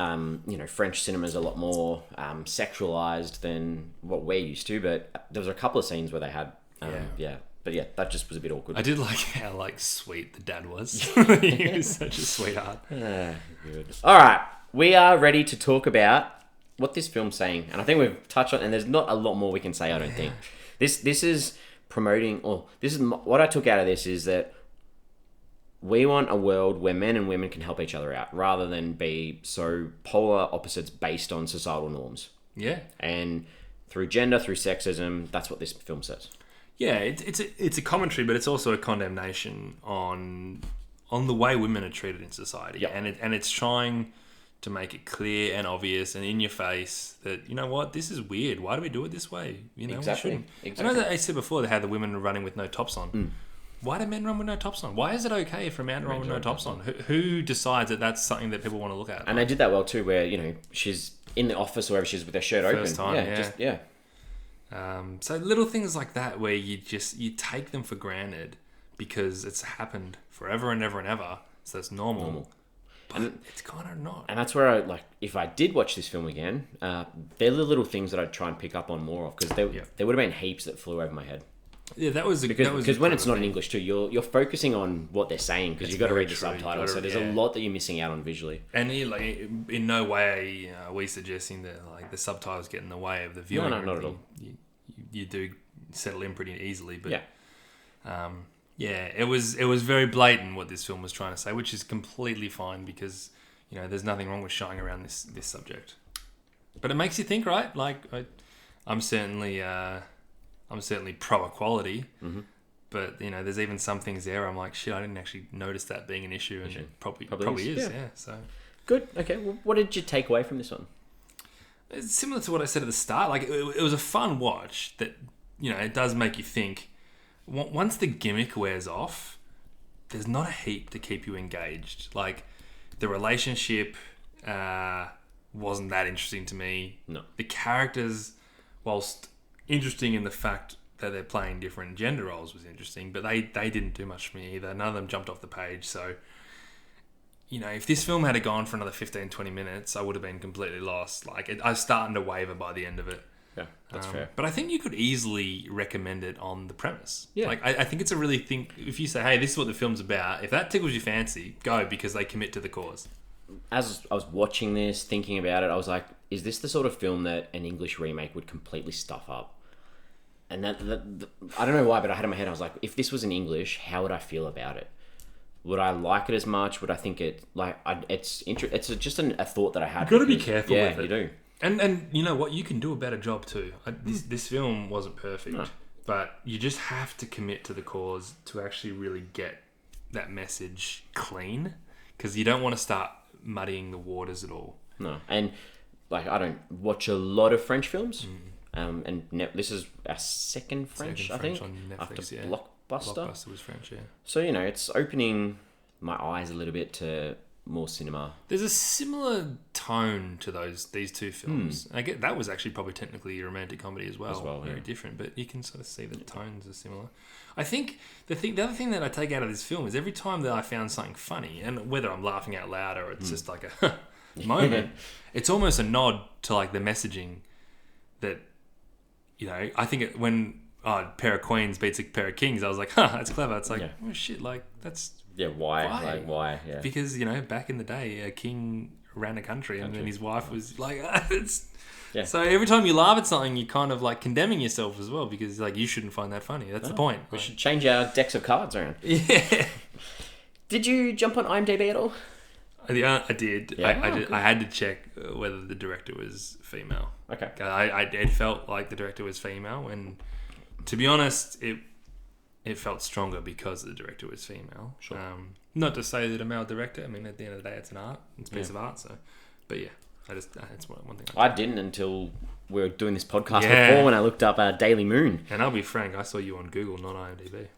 French cinema is a lot more sexualized than what we're used to, but there was a couple of scenes where they had... But yeah, that just was a bit awkward. I did like how, sweet the dad was. He was such a sweetheart. Good. All right. We are ready to talk about what this film's saying, and I think we've touched on, and there's not a lot more we can say. I don't think this is promoting, or this is what I took out of this is that we want a world where men and women can help each other out rather than be so polar opposites based on societal norms. Yeah. And through gender, through sexism, that's what this film says. Yeah, it's a commentary, but it's also a condemnation on the way women are treated in society. Yep. And it's trying to make it clear and obvious and in your face that, you know what, this is weird. Why do we do it this way? You know, Exactly. we shouldn't. Exactly. I know that I said before they had the women running with no tops on. Mm. Why do men run with no tops on? Why is it okay for a man to run with no tops on? Who decides that that's something that people want to look at? And they did that well too, where, you know, she's in the office or wherever she's with her shirt First open. time, yeah. So little things like that where you take them for granted because it's happened forever and ever and ever, so it's normal. But it's kind of not. And that's where I, like, if I did watch this film again, they're the little things that I'd try and pick up on more of, because there would have been heaps that flew over my head. Yeah, that was because when it's not in English too, you're focusing on what they're saying because you've got to read the subtitles. So there's a lot that you're missing out on visually. And in no way are we suggesting that like the subtitles get in the way of the viewing. No, not at all. You do settle in pretty easily, but yeah. It was very blatant what this film was trying to say, which is completely fine because you know there's nothing wrong with shying around this subject. But it makes you think, right? Like I'm certainly pro equality, but you know, there's even some things there I'm like, shit, I didn't actually notice that being an issue, and it probably is. Yeah. So good. Okay. Well, what did you take away from this one? It's similar to what I said at the start. Like it was a fun watch that, you know, it does make you think. Once the gimmick wears off, there's not a heap to keep you engaged. Like the relationship wasn't that interesting to me. No. The characters, whilst interesting in the fact that they're playing different gender roles, was interesting, but they didn't do much for me either. None of them jumped off the page. So, you know, if this film had gone for another 15, 20 minutes, I would have been completely lost. Like, I was starting to waver by the end of it. Yeah, that's fair. But I think you could easily recommend it on the premise. Yeah. Like, I think it's a really thing. If you say, hey, this is what the film's about, if that tickles your fancy, go, because they commit to the cause. As I was watching this, thinking about it, I was like, is this the sort of film that an English remake would completely stuff up? And that I don't know why, but I had in my head, I was like, if this was in English, how would I feel about it? Would I like it as much? Would I think it, like, it's just a thought that I had. You've got to be careful with it. Yeah, you do. And you know what? You can do a better job too. This film wasn't perfect, but you just have to commit to the cause to actually really get that message clean, because you don't want to start muddying the waters at all. No, and like I don't watch a lot of French films, and this is our second French, I think, on Netflix, after yeah. Blockbuster. Blockbuster was French, yeah. So you know, it's opening my eyes a little bit to more cinema. There's a similar tone to these two films. I get that was actually probably technically a romantic comedy as well, very different, but you can sort of see the tones are similar. I think the other thing that I take out of this film is every time that I found something funny, and whether I'm laughing out loud or it's just like a moment, it's almost a nod to like the messaging that, you know, I think when a pair of queens beats a pair of kings, I was like, that's clever. It's like, oh shit, like that's. Yeah, why? Like, why? Yeah. Because, you know, back in the day, a king ran a country and then his wife was like, it's... Yeah. So every time you laugh at something, you're kind of like condemning yourself as well, because like you shouldn't find that funny. That's the point. We should change our decks of cards around. Yeah. Did you jump on IMDb at all? I did. Yeah? I did. I had to check whether the director was female. Okay. It felt like the director was female, and to be honest, it felt stronger because the director was female. Sure. Not to say that a male director, I mean, at the end of the day, it's an art. It's a piece of art. So, but yeah, it's one thing. I didn't until we were doing this podcast before, when I looked up Daily Moon. And I'll be frank, I saw you on Google, not IMDb.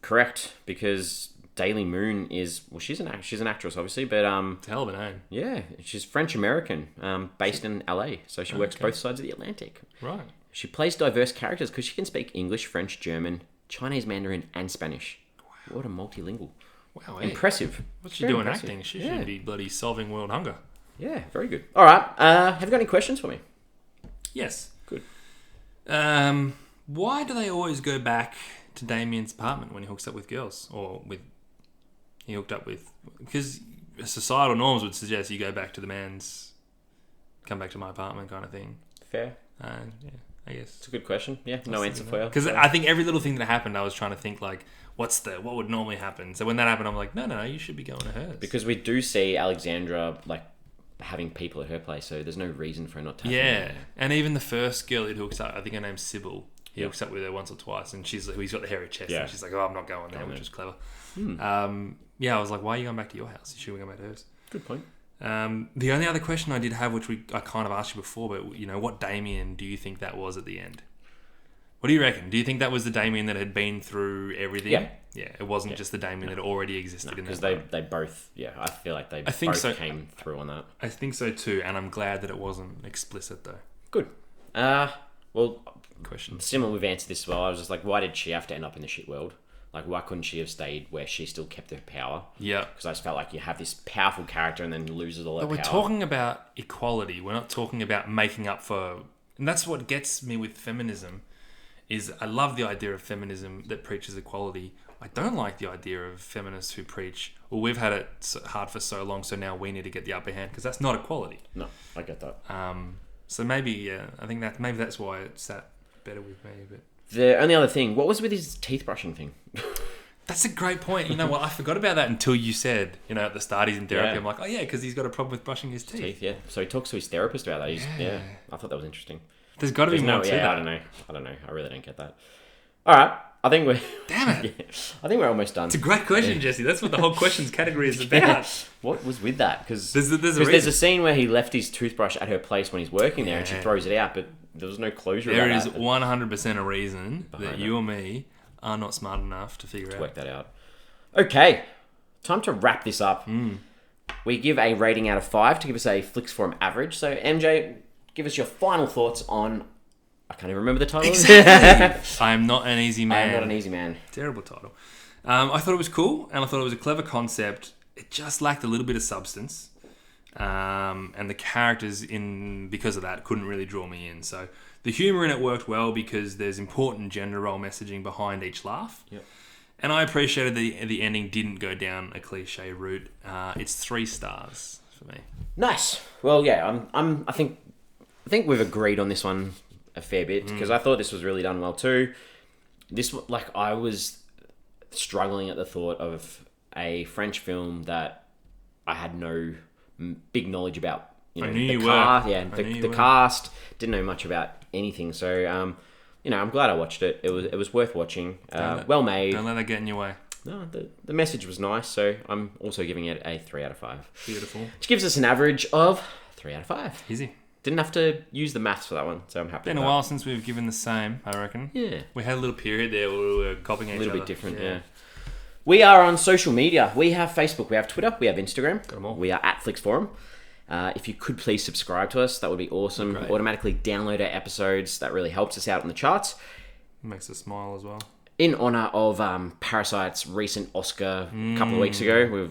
Correct, because Daily Moon is, well, she's an actress, obviously, but it's a hell of a name. Yeah, she's French American, based in LA, so she works both sides of the Atlantic. Right. She plays diverse characters because she can speak English, French, German, Chinese Mandarin, and Spanish. Wow. What a multilingual. Wow. Impressive. What's she doing acting? She should be bloody solving world hunger. Yeah, very good. All right. Have you got any questions for me? Yes. Good. Why do they always go back to Damien's apartment when he hooks up with girls? He hooked up with... Because societal norms would suggest you go back to the man's... Come back to my apartment kind of thing. Fair. Yeah. I guess it's a good question. Yeah, no answer for you. Because I think every little thing that happened, I was trying to think like, what would normally happen. So when that happened, I'm like, no, you should be going to hers. Because we do see Alexandra like having people at her place, so there's no reason for her not to have them. And even the first girl he hooks up, I think her name's Sybil. He hooks up with her once or twice, and he's got the hairy chest, and she's like, "Oh, I'm not going there," which is clever. I was like, "Why are you going back to your house? You should go back to hers." Good point. The only other question I did have, which I kind of asked you before, but what Damien do you think that was at the end? What do you reckon? Do you think that was the Damien that had been through everything? Yeah. It wasn't just the Damien that already existed in that. Because they both, I feel like they both came through on that. I think so too, and I'm glad that it wasn't explicit though. Good. Well, question. Similar, we've answered this as well. I was just like, why did she have to end up in the shit world? Like, why couldn't she have stayed where she still kept her power? Yeah. Because I just felt like you have this powerful character and then loses all her power. We're talking about equality. We're not talking about making up for... And that's what gets me with feminism, is I love the idea of feminism that preaches equality. I don't like the idea of feminists who preach, well, we've had it hard for so long, so now we need to get the upper hand, because that's not equality. No, I get that. So maybe, I think maybe that's why it sat better with me. But the only other thing, what was with his teeth brushing thing? That's a great point. You know what? I forgot about that until you said, at the start he's in therapy. Yeah. I'm like, oh yeah, because he's got a problem with brushing his teeth. Yeah. So he talks to his therapist about that. I thought that was interesting. There's got to be more to that. I don't know. I really don't get that. All right. I think we're... Damn it. I think we're almost done. It's a great question, Jesse. That's what the whole questions category is about. What was with that? Because there's a scene where he left his toothbrush at her place when he's working there and she throws it out, but there was no closure about that. There is 100% a reason that you or me are not smart enough to figure out. Work that out. Okay. Time to wrap this up. We give a rating out of 5 to give us a Flicks Forum average. So, MJ, give us your final thoughts on... I can't even remember the title. Exactly. I am not an easy man. I am not an easy man. Terrible title. I thought it was cool, and I thought it was a clever concept. It just lacked a little bit of substance, and the characters because of that couldn't really draw me in. So the humour in it worked well because there's important gender role messaging behind each laugh. Yep. And I appreciated the ending didn't go down a cliche route. It's 3 stars for me. Nice. Well, yeah, I think we've agreed on this one a fair bit because I thought this was really done well too. I was struggling at the thought of a French film that I had no big knowledge about. The cast, didn't know much about anything. So, I'm glad I watched it. It was worth watching. Well made. Don't let that get in your way. No, the message was nice. So I'm also giving it a 3 out of 5. Beautiful. Which gives us an average of 3 out of 5. Easy. Didn't have to use the maths for that one, so I'm happy. Been a while since we've given the same, I reckon. Yeah. We had a little period there where we were copying each other. A little bit different, yeah. We are on social media. We have Facebook, we have Twitter, we have Instagram. Got them all. We are at Flicks Forum. If you could please subscribe to us, that would be awesome. Great. Automatically download our episodes. That really helps us out on the charts. Makes us smile as well. In honour of Parasite's recent Oscar a couple of weeks ago,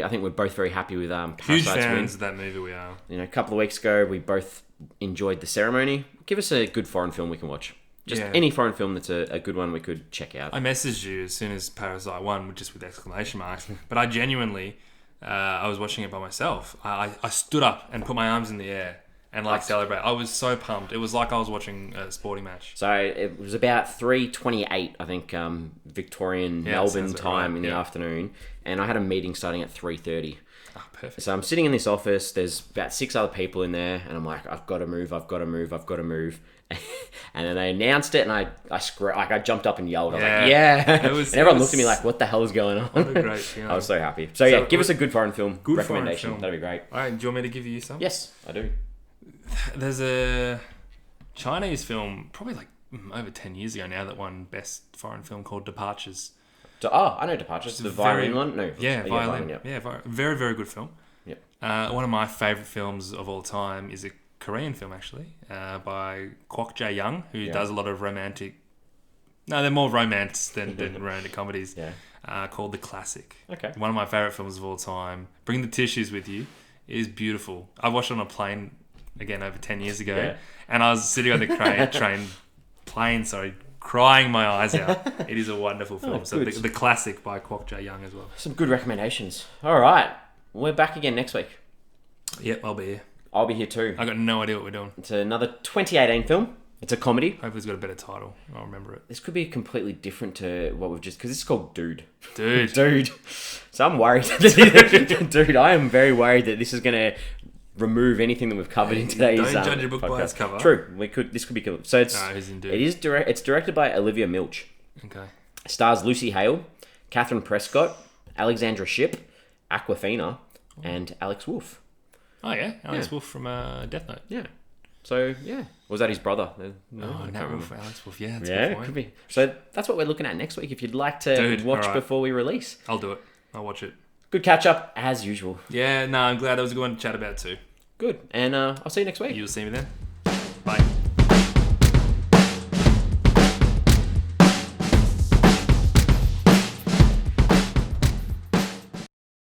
I think we're both very happy with Parasite's huge fans of that movie. We are. A couple of weeks ago, we both enjoyed the ceremony. Give us a good foreign film we can watch. Just any foreign film that's a good one we could check out. I messaged you as soon as Parasite won, just with exclamation marks. But I genuinely, I was watching it by myself. I stood up and put my arms in the air and celebrate. I was so pumped. It was like I was watching a sporting match. So it was about 3:28, I think, Victorian Melbourne time in the afternoon, and I had a meeting starting at 3:30. Oh, perfect. So I'm sitting in this office. There's about 6 other people in there, and I'm like, I've got to move. And then they announced it, and I jumped up and yelled. I was like, yeah. And everyone looked at me like, what the hell is going on? What a great feeling. I was so happy. So give us a good foreign film recommendation. That'd be great. All right, do you want me to give you some? Yes, I do. There's a Chinese film, probably over 10 years ago now, that won Best Foreign Film called Departures. I know Departures. The violin one? No. Yeah, violin. Very, very good film. Yep. One of my favourite films of all time is a Korean film, actually, by Kwok Jae-young, who does a lot of romantic... No, they're more romance than romantic comedies. Yeah. Called The Classic. Okay. One of my favourite films of all time. Bring the Tissues with You. It is beautiful. I watched it on a plane, again, over 10 years ago, and I was sitting on the plane, crying my eyes out. It is a wonderful film. So the Classic by Kwok Jae-young as well. Some good recommendations. All right. We're back again next week. Yep, I'll be here. I'll be here too. I got no idea what we're doing. It's another 2018 film. It's a comedy. Hopefully it's got a better title. I'll remember it. This could be completely different to what we've just... Because this is called Dude. Dude. So I'm worried. Dude, I am very worried that this is going to remove anything that we've covered in today's Don't judge a book by its cover. True. This could be cool. So it's... No, he's in Dude. It's directed by Olivia Milch. Okay. Stars Lucy Hale, Catherine Prescott, Alexandra Shipp, Aquafina, and Alex Wolff. Oh, yeah? Alex Wolff from Death Note. Yeah. So, yeah. Was that his brother? No, Nat Wolff, Alex Wolff. Yeah, that's a yeah, good point. could be. So that's what we're looking at next week if you'd like to watch before we release. I'll do it. I'll watch it. Good catch up, as usual. Yeah, no, I'm glad that was a good one to chat about too. Good. And I'll see you next week. You'll see me then. Bye.